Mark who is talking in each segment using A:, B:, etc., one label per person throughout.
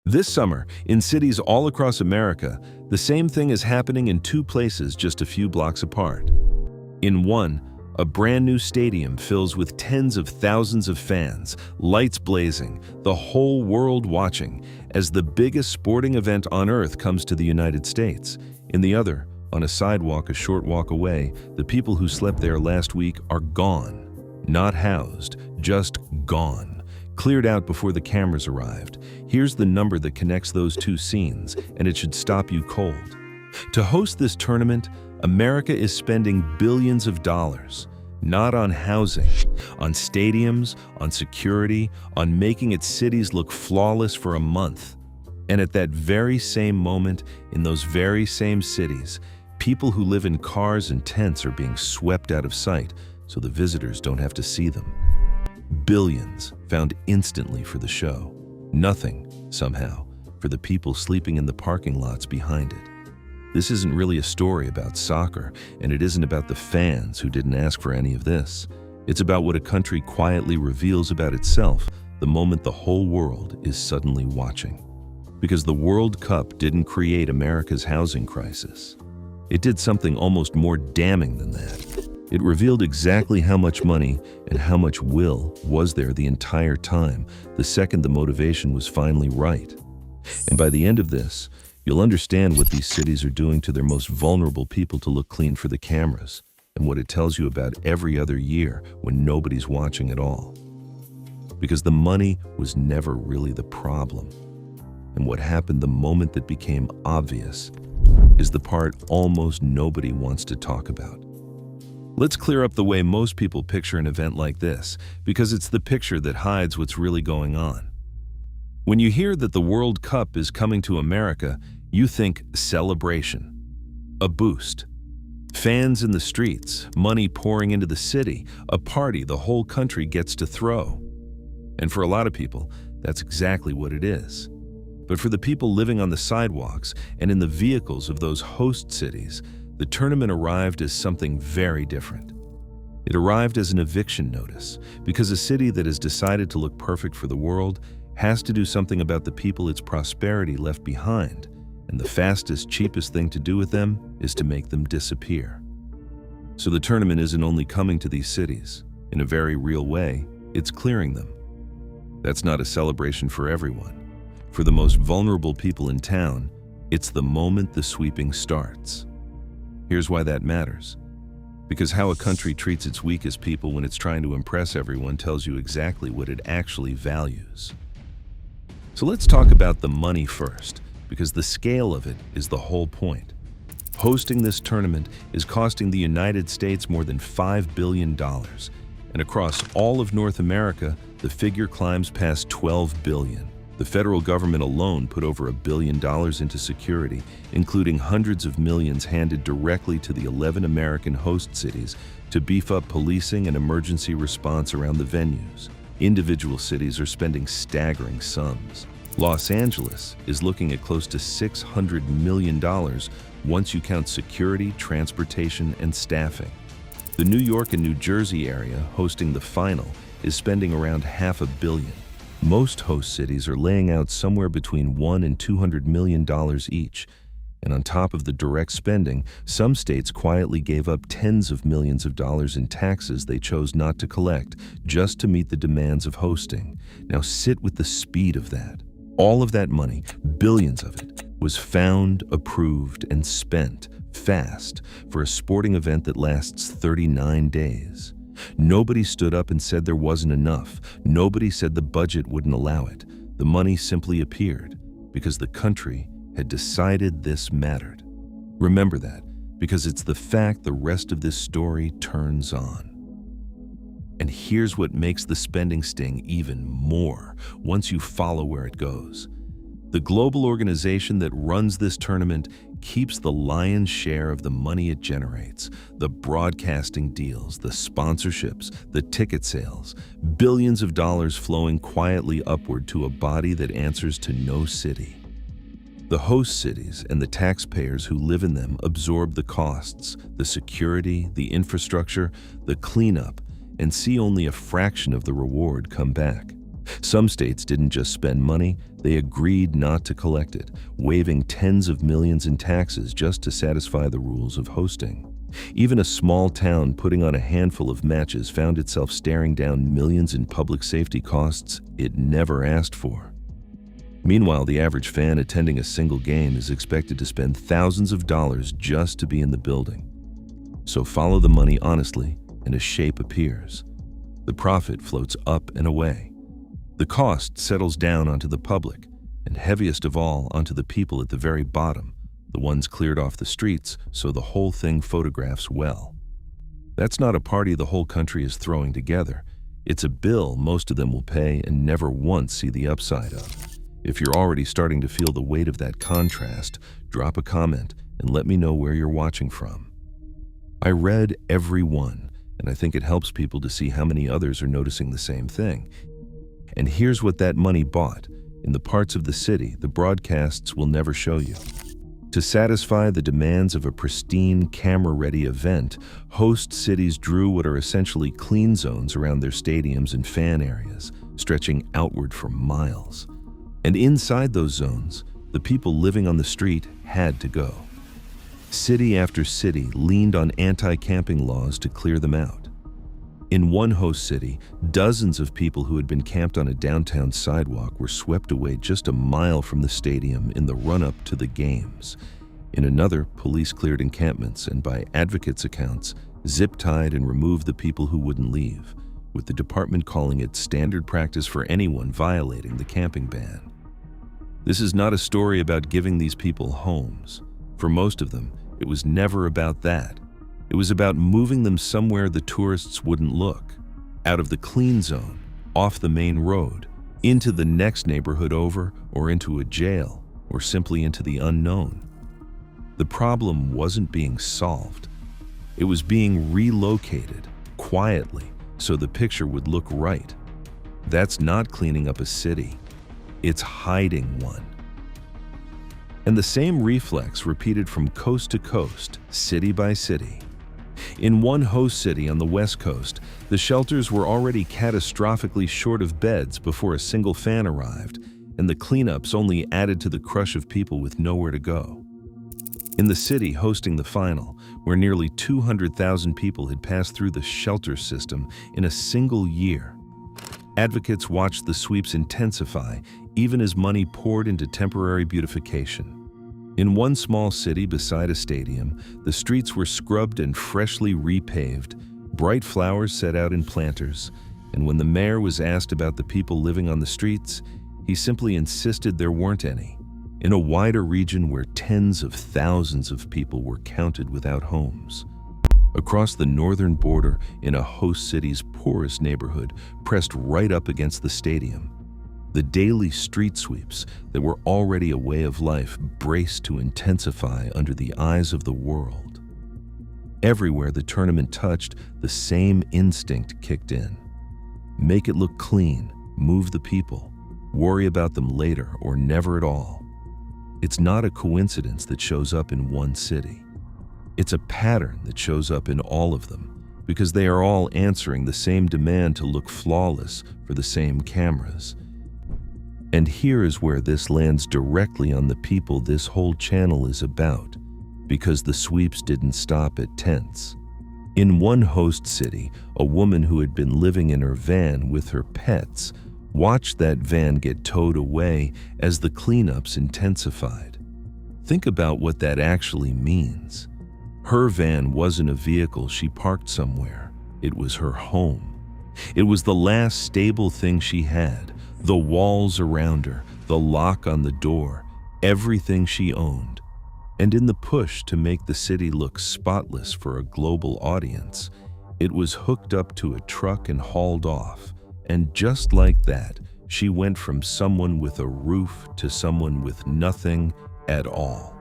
A: This summer, in cities all across America, the same thing is happening in two places just a few blocks apart. In one, a brand new stadium fills with tens of thousands of fans, lights blazing, the whole world watching, as the biggest sporting event on earth comes to the United States. In the other, on a sidewalk a short walk away, the people who slept there last week are gone. Not housed, just gone. Cleared out before the cameras arrived. Here's the number that connects those two scenes, and it should stop you cold. To host this tournament, America is spending billions of dollars, not on housing, on stadiums, on security, on making its cities look flawless for a month. And at that very same moment, in those very same cities, people who live in cars and tents are being swept out of sight so the visitors don't have to see them. Billions found instantly for the show. Nothing, somehow, for the people sleeping in the parking lots behind it. This isn't really a story about soccer, and it isn't about the fans who didn't ask for any of this. It's about what a country quietly reveals about itself the moment the whole world is suddenly watching. Because the World Cup didn't create America's housing crisis. It did something almost more damning than that. It revealed exactly how much money and how much will was there the entire time, the second the motivation was finally right. And by the end of this, you'll understand what these cities are doing to their most vulnerable people to look clean for the cameras, and what it tells you about every other year when nobody's watching at all. Because the money was never really the problem. And what happened the moment that became obvious is the part almost nobody wants to talk about. Let's clear up the way most people picture an event like this, because it's the picture that hides what's really going on. When you hear that the World Cup is coming to America, you think celebration, a boost. Fans in the streets, money pouring into the city, a party the whole country gets to throw. And for a lot of people, that's exactly what it is. But for the people living on the sidewalks and in the vehicles of those host cities, the tournament arrived as something very different. It arrived as an eviction notice, because a city that has decided to look perfect for the world has to do something about the people its prosperity left behind, and the fastest, cheapest thing to do with them is to make them disappear. So the tournament isn't only coming to these cities. In a very real way, it's clearing them. That's not a celebration for everyone. For the most vulnerable people in town, it's the moment the sweeping starts. Here's why that matters. Because how a country treats its weakest people when it's trying to impress everyone tells you exactly what it actually values. So let's talk about the money first, because the scale of it is the whole point. Hosting this tournament is costing the United States more than $5 billion, and across all of North America, the figure climbs past $12 billion. The federal government alone put over $1 billion into security, including hundreds of millions handed directly to the 11 American host cities to beef up policing and emergency response around the venues. Individual cities are spending staggering sums. Los Angeles is looking at close to $600 million once you count security, transportation, and staffing. The New York and New Jersey area hosting the final is spending around $500 million. Most host cities are laying out somewhere between $100 and $200 million each. And on top of the direct spending, some states quietly gave up tens of millions of dollars in taxes they chose not to collect just to meet the demands of hosting. Now sit with the speed of that. All of that money, billions of it, was found, approved, and spent fast for a sporting event that lasts 39 days. Nobody stood up and said there wasn't enough. Nobody said the budget wouldn't allow it. The money simply appeared because the country had decided this mattered. Remember that, because it's the fact the rest of this story turns on. And here's what makes the spending sting even more once you follow where it goes. The global organization that runs this tournament keeps the lion's share of the money it generates, the broadcasting deals, the sponsorships, the ticket sales, billions of dollars flowing quietly upward to a body that answers to no city. The host cities and the taxpayers who live in them absorb the costs, the security, the infrastructure, the cleanup, and see only a fraction of the reward come back. Some states didn't just spend money, they agreed not to collect it, waiving tens of millions in taxes just to satisfy the rules of hosting. Even a small town putting on a handful of matches found itself staring down millions in public safety costs it never asked for. Meanwhile, the average fan attending a single game is expected to spend thousands of dollars just to be in the building. So follow the money honestly, and a shape appears. The profit floats up and away. The cost settles down onto the public, and heaviest of all, onto the people at the very bottom, the ones cleared off the streets so the whole thing photographs well. That's not a party the whole country is throwing together. It's a bill most of them will pay and never once see the upside of. If you're already starting to feel the weight of that contrast, drop a comment and let me know where you're watching from. I read every one, and I think it helps people to see how many others are noticing the same thing. And here's what that money bought. In the parts of the city the broadcasts will never show you. To satisfy the demands of a pristine, camera-ready event, host cities drew what are essentially clean zones around their stadiums and fan areas, stretching outward for miles. And inside those zones, the people living on the street had to go. City after city leaned on anti-camping laws to clear them out. In one host city, dozens of people who had been camped on a downtown sidewalk were swept away just a mile from the stadium in the run-up to the games. In another, police cleared encampments and, by advocates' accounts, zip-tied and removed the people who wouldn't leave, with the department calling it standard practice for anyone violating the camping ban. This is not a story about giving these people homes. For most of them, it was never about that. It was about moving them somewhere the tourists wouldn't look, out of the clean zone, off the main road, into the next neighborhood over, or into a jail, or simply into the unknown. The problem wasn't being solved. It was being relocated, quietly, so the picture would look right. That's not cleaning up a city. It's hiding one. And the same reflex repeated from coast to coast, city by city. In one host city on the West Coast, the shelters were already catastrophically short of beds before a single fan arrived, and the cleanups only added to the crush of people with nowhere to go. In the city hosting the final, where nearly 200,000 people had passed through the shelter system in a single year, advocates watched the sweeps intensify even as money poured into temporary beautification. In one small city beside a stadium, the streets were scrubbed and freshly repaved, bright flowers set out in planters, and when the mayor was asked about the people living on the streets, he simply insisted there weren't any. In a wider region where tens of thousands of people were counted without homes. Across the northern border, in a host city's poorest neighborhood, pressed right up against the stadium, the daily street sweeps that were already a way of life braced to intensify under the eyes of the world. Everywhere the tournament touched, the same instinct kicked in. Make it look clean, move the people, worry about them later or never at all. It's not a coincidence that shows up in one city. It's a pattern that shows up in all of them, because they are all answering the same demand to look flawless for the same cameras. And here is where this lands directly on the people this whole channel is about, because the sweeps didn't stop at tents. In one host city, a woman who had been living in her van with her pets watched that van get towed away as the cleanups intensified. Think about what that actually means. Her van wasn't a vehicle she parked somewhere. It was her home. It was the last stable thing she had, the walls around her, the lock on the door, everything she owned. And in the push to make the city look spotless for a global audience, it was hooked up to a truck and hauled off. And just like that, she went from someone with a roof to someone with nothing at all.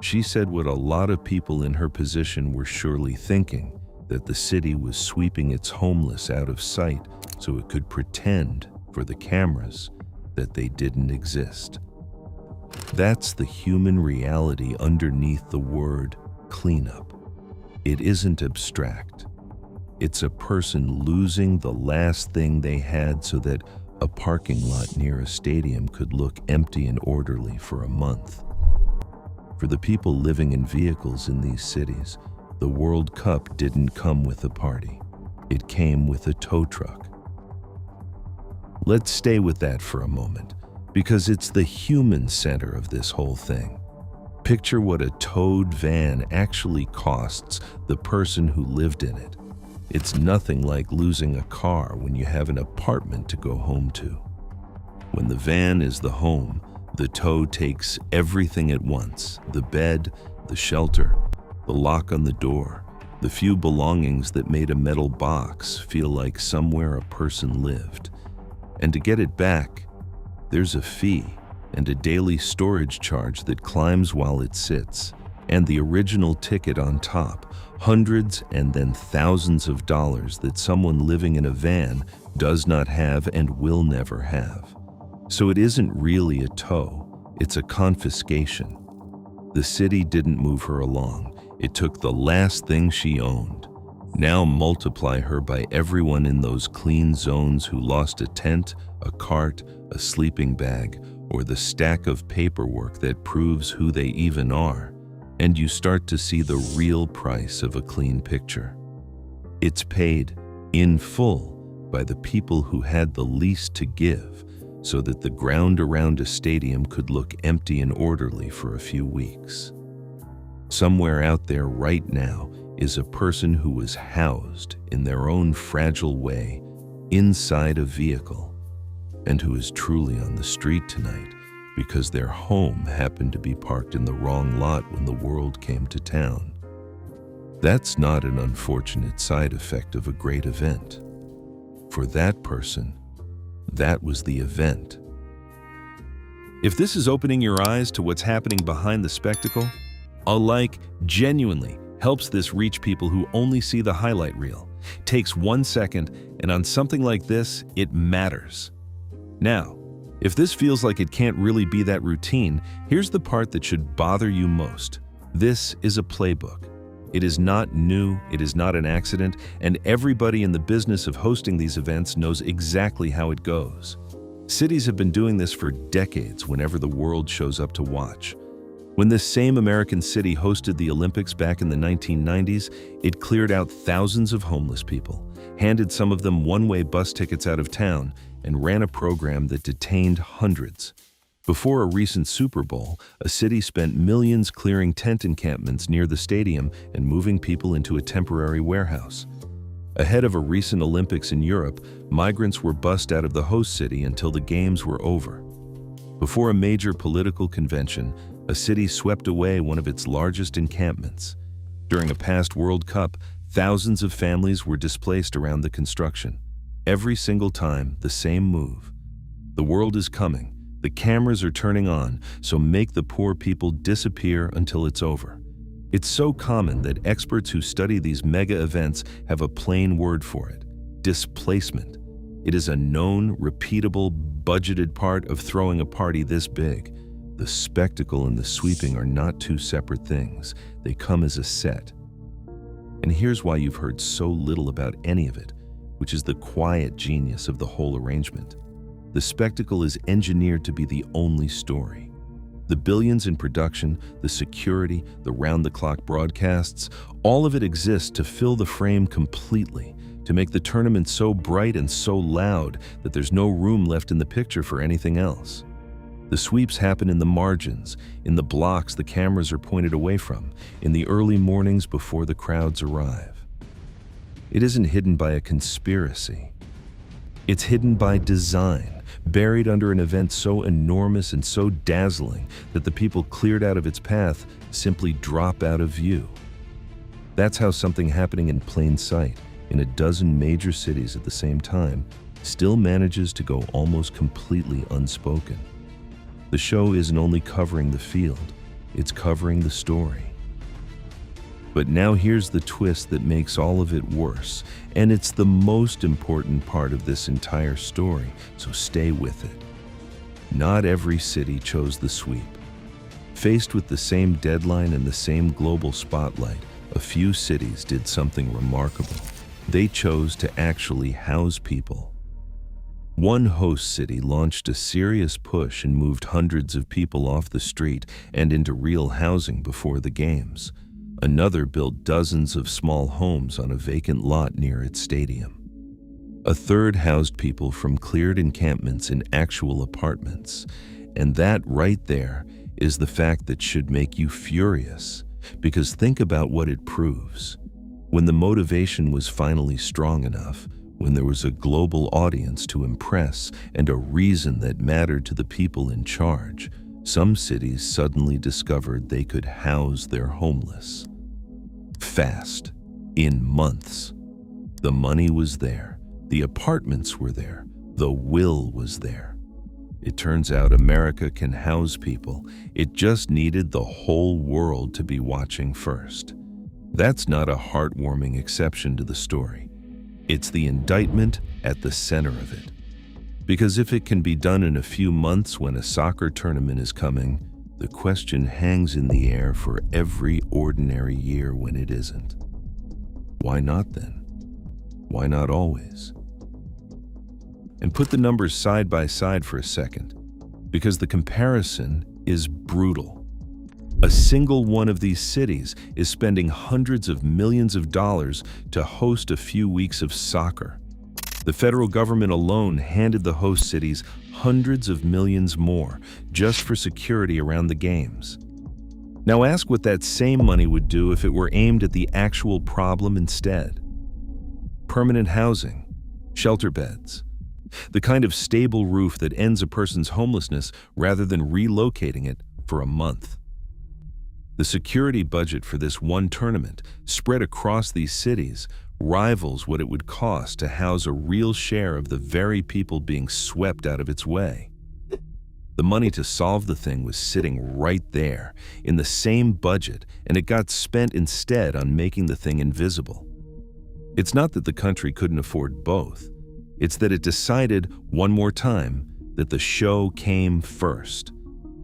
A: She said what a lot of people in her position were surely thinking, that the city was sweeping its homeless out of sight so it could pretend for the cameras that they didn't exist. That's the human reality underneath the word cleanup. It isn't abstract. It's a person losing the last thing they had so that A parking lot near a stadium could look empty and orderly for a month. For the people living in vehicles in these cities, the World Cup didn't come with a party. It came with a tow truck. Let's stay with that for a moment, because it's the human center of this whole thing. Picture what a towed van actually costs the person who lived in it. It's nothing like losing a car when you have an apartment to go home to. When the van is the home, the tow takes everything at once: the bed, the shelter, the lock on the door, the few belongings that made a metal box feel like somewhere a person lived. And to get it back, there's a fee and a daily storage charge that climbs while it sits, and the original ticket on top, hundreds and then thousands of dollars that someone living in a van does not have and will never have. So it isn't really a tow, it's a confiscation. The city didn't move her along. It took the last thing she owned. Now multiply her by everyone in those clean zones who lost a tent, a cart, a sleeping bag, or the stack of paperwork that proves who they even are, and you start to see the real price of a clean picture. It's paid in full by the people who had the least to give, so that the ground around a stadium could look empty and orderly for a few weeks. Somewhere out there right now is a person who was housed in their own fragile way inside a vehicle, and who is truly on the street tonight because their home happened to be parked in the wrong lot when the world came to town. That's not an unfortunate side effect of a great event. For that person, that was the event. If this is opening your eyes to what's happening behind the spectacle, a like genuinely helps this reach people who only see the highlight reel. Takes 1 second, and on something like this, it matters. Now, if this feels like it can't really be that routine, here's the part that should bother you most. This is a playbook. It is not new, it is not an accident, and everybody in the business of hosting these events knows exactly how it goes. Cities have been doing this for decades whenever the world shows up to watch. When this same American city hosted the Olympics back in the 1990s, it cleared out thousands of homeless people, handed some of them one-way bus tickets out of town, and ran a program that detained hundreds. Before a recent Super Bowl, a city spent millions clearing tent encampments near the stadium and moving people into a temporary warehouse. Ahead of a recent Olympics in Europe, migrants were bussed out of the host city until the games were over. Before a major political convention, a city swept away one of its largest encampments. During a past World Cup, thousands of families were displaced around the construction. Every single time, the same move. The world is coming. The cameras are turning on, so make the poor people disappear until it's over. It's so common that experts who study these mega events have a plain word for it: displacement. It is a known, repeatable, budgeted part of throwing a party this big. The spectacle and the sweeping are not two separate things. They come as a set. And here's why you've heard so little about any of it, which is the quiet genius of the whole arrangement. The spectacle is engineered to be the only story. The billions in production, the security, the round-the-clock broadcasts, all of it exists to fill the frame completely, to make the tournament so bright and so loud that there's no room left in the picture for anything else. The sweeps happen in the margins, in the blocks the cameras are pointed away from, in the early mornings before the crowds arrive. It isn't hidden by a conspiracy. It's hidden by design, buried under an event so enormous and so dazzling that the people cleared out of its path simply drop out of view. That's how something happening in plain sight, in a dozen major cities at the same time, still manages to go almost completely unspoken. The show isn't only covering the field, it's covering the story. But now here's the twist that makes all of it worse, and it's the most important part of this entire story, so stay with it. Not every city chose the sweep. Faced with the same deadline and the same global spotlight, a few cities did something remarkable. They chose to actually house people. One host city launched a serious push and moved hundreds of people off the street and into real housing before the games. Another built dozens of small homes on a vacant lot near its stadium. A third housed people from cleared encampments in actual apartments. And that right there is the fact that should make you furious, because think about what it proves. When the motivation was finally strong enough, when there was a global audience to impress and a reason that mattered to the people in charge, some cities suddenly discovered they could house their homeless. Fast, in months. The money was there, the apartments were there, the will was there. It turns out America can house people. It just needed the whole world to be watching first. That's not a heartwarming exception to the story. It's the indictment at the center of it. Because if it can be done in a few months when a soccer tournament is coming, the question hangs in the air for every ordinary year when it isn't. Why not then? Why not always? And put the numbers side by side for a second, because the comparison is brutal. A single one of these cities is spending hundreds of millions of dollars to host a few weeks of soccer. The federal government alone handed the host cities hundreds of millions more just for security around the games. Now ask what that same money would do if it were aimed at the actual problem instead. Permanent housing, shelter beds, the kind of stable roof that ends a person's homelessness rather than relocating it for a month. The security budget for this one tournament, spread across these cities, rivals what it would cost to house a real share of the very people being swept out of its way. The money to solve the thing was sitting right there, in the same budget, and it got spent instead on making the thing invisible. It's not that the country couldn't afford both. It's that it decided, one more time, that the show came first.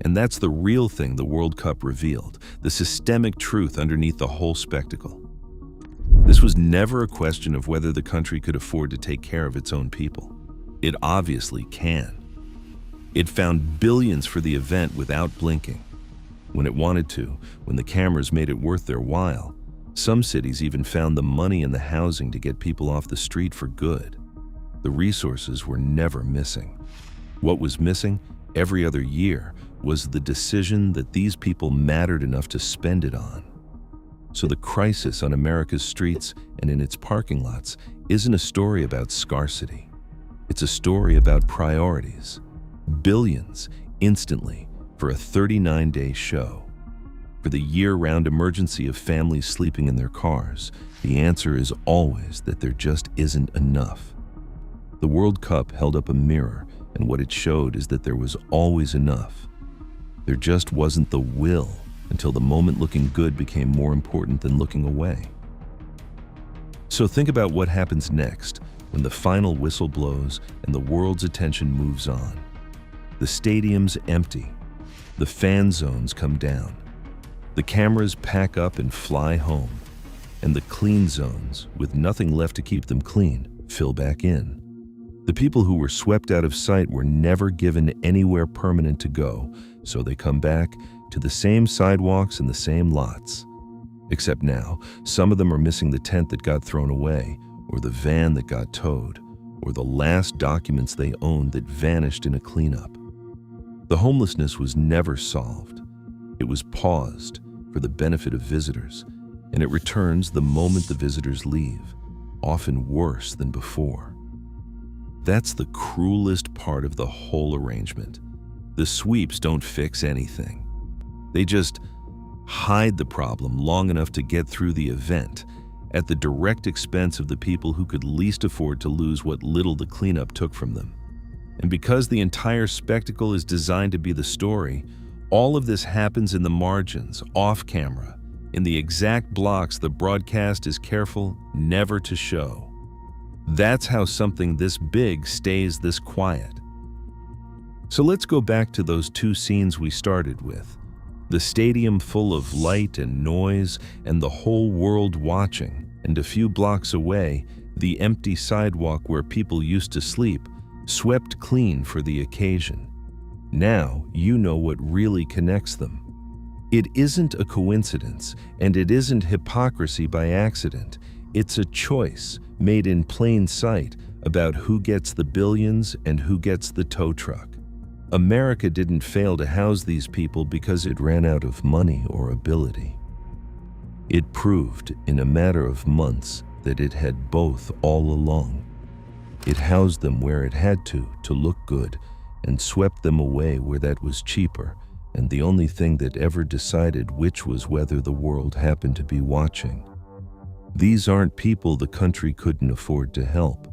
A: And that's the real thing the World Cup revealed, the systemic truth underneath the whole spectacle. This was never a question of whether the country could afford to take care of its own people. It obviously can. It found billions for the event without blinking. When it wanted to, when the cameras made it worth their while, some cities even found the money and the housing to get people off the street for good. The resources were never missing. What was missing every other year was the decision that these people mattered enough to spend it on. So the crisis on America's streets and in its parking lots isn't a story about scarcity. It's a story about priorities. Billions, instantly, for a 39-day show. For the year-round emergency of families sleeping in their cars, the answer is always that there just isn't enough. The World Cup held up a mirror, and what it showed is that there was always enough. There just wasn't the will until the moment looking good became more important than looking away. So think about what happens next when the final whistle blows and the world's attention moves on. The stadium's empty. The fan zones come down. The cameras pack up and fly home. And the clean zones, with nothing left to keep them clean, fill back in. The people who were swept out of sight were never given anywhere permanent to go, so they come back to the same sidewalks and the same lots. Except now, some of them are missing the tent that got thrown away, or the van that got towed, or the last documents they owned that vanished in a cleanup. The homelessness was never solved. It was paused for the benefit of visitors, and it returns the moment the visitors leave, often worse than before. That's the cruelest part of the whole arrangement. The sweeps don't fix anything. They just hide the problem long enough to get through the event, at the direct expense of the people who could least afford to lose what little the cleanup took from them. And because the entire spectacle is designed to be the story, all of this happens in the margins, off camera, in the exact blocks the broadcast is careful never to show. That's how something this big stays this quiet. So let's go back to those two scenes we started with. The stadium full of light and noise and the whole world watching, and a few blocks away, the empty sidewalk where people used to sleep, swept clean for the occasion. Now you know what really connects them. It isn't a coincidence, and it isn't hypocrisy by accident. It's a choice made in plain sight about who gets the billions and who gets the tow truck. America didn't fail to house these people because it ran out of money or ability. It proved in a matter of months that it had both all along. It housed them where it had to look good, and swept them away where that was cheaper, and the only thing that ever decided which was whether the world happened to be watching. These aren't people the country couldn't afford to help.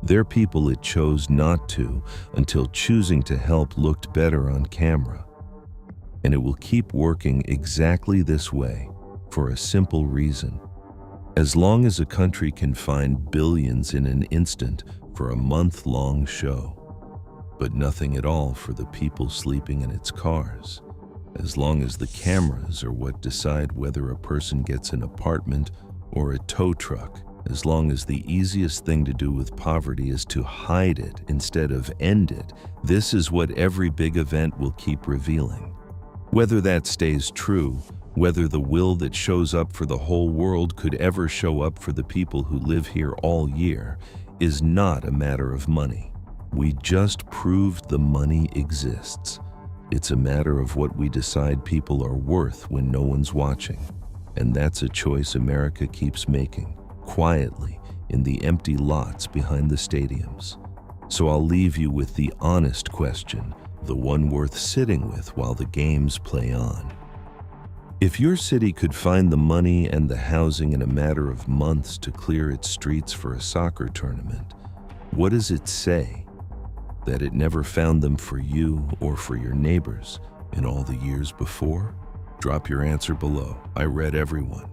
A: They're people it chose not to until choosing to help looked better on camera. And it will keep working exactly this way for a simple reason. As long as a country can find billions in an instant for a month-long show, but nothing at all for the people sleeping in its cars, as long as the cameras are what decide whether a person gets an apartment or a tow truck, as long as the easiest thing to do with poverty is to hide it instead of end it, this is what every big event will keep revealing. Whether that stays true, whether the will that shows up for the whole world could ever show up for the people who live here all year, is not a matter of money. We just proved the money exists. It's a matter of what we decide people are worth when no one's watching. And that's a choice America keeps making, quietly, in the empty lots behind the stadiums. So I'll leave you with the honest question, the one worth sitting with while the games play on. If your city could find the money and the housing in a matter of months to clear its streets for a soccer tournament, what does it say? That it never found them for you or for your neighbors in all the years before? Drop your answer below. I read everyone.